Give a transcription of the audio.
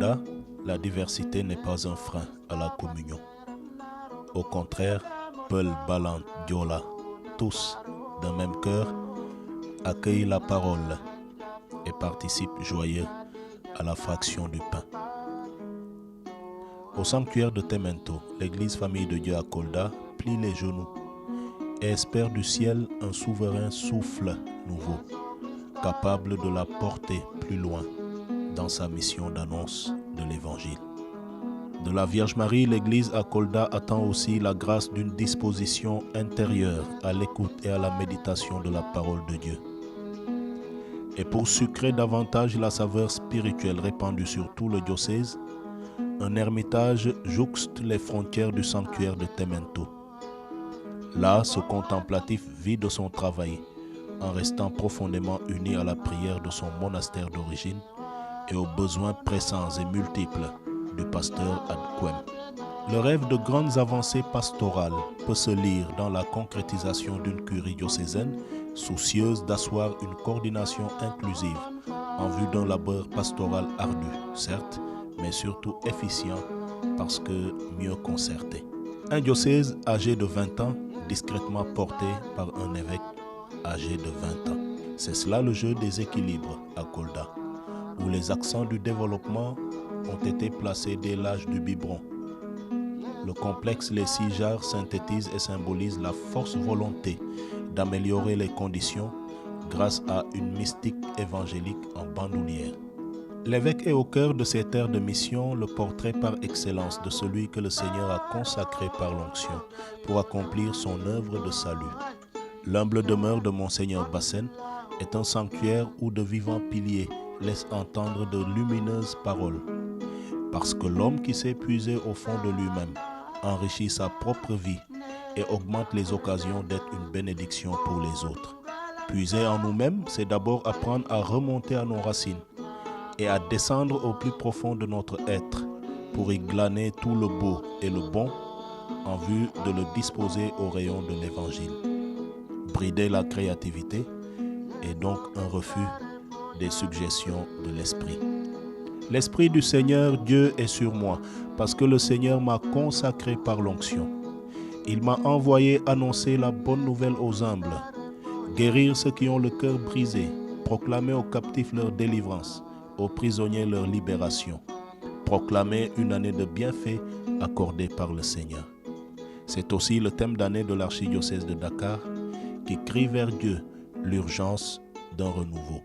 Kolda, la diversité n'est pas un frein à la communion. Au contraire, Peul, Balan, Diola, tous d'un même cœur, accueillent la parole et participent joyeux à la fraction du pain. Au sanctuaire de Temento, l'église Famille de Dieu à Kolda plie les genoux et espère du ciel un souverain souffle nouveau, capable de la porter plus loin dans sa mission d'annonce de l'Évangile. De la Vierge Marie, l'église à Kolda attend aussi la grâce d'une disposition intérieure à l'écoute et à la méditation de la parole de Dieu. Et pour sucrer davantage la saveur spirituelle répandue sur tout le diocèse, un ermitage jouxte les frontières du sanctuaire de Temento. Là, ce contemplatif vit de son travail en restant profondément uni à la prière de son monastère d'origine et aux besoins pressants et multiples du pasteur Adquem. Le rêve de grandes avancées pastorales peut se lire dans la concrétisation d'une curie diocésaine soucieuse d'asseoir une coordination inclusive en vue d'un labeur pastoral ardu, certes, mais surtout efficient parce que mieux concerté. Un diocèse âgé de 20 ans, discrètement porté par un évêque âgé de 20 ans. C'est cela le jeu des équilibres à Kolda, où les accents du développement ont été placés dès l'âge du biberon. Le complexe Les Six Jarres synthétise et symbolise la force volonté d'améliorer les conditions grâce à une mystique évangélique en bandoulière. L'évêque est au cœur de ces terres de mission le portrait par excellence de celui que le Seigneur a consacré par l'onction pour accomplir son œuvre de salut. L'humble demeure de Monseigneur Bassène est un sanctuaire où de vivants piliers laissent entendre de lumineuses paroles. Parce que l'homme qui s'est puisé au fond de lui-même enrichit sa propre vie et augmente les occasions d'être une bénédiction pour les autres. Puiser en nous-mêmes, c'est d'abord apprendre à remonter à nos racines et à descendre au plus profond de notre être pour y glaner tout le beau et le bon en vue de le disposer au rayon de l'Évangile. Brider la créativité est donc un refus des suggestions de l'Esprit. L'Esprit du Seigneur Dieu est sur moi parce que le Seigneur m'a consacré par l'onction. Il m'a envoyé annoncer la bonne nouvelle aux humbles, guérir ceux qui ont le cœur brisé, proclamer aux captifs leur délivrance, aux prisonniers leur libération, proclamer une année de bienfaits accordée par le Seigneur. C'est aussi le thème d'année de l'archidiocèse de Dakar qui crie vers Dieu l'urgence d'un renouveau.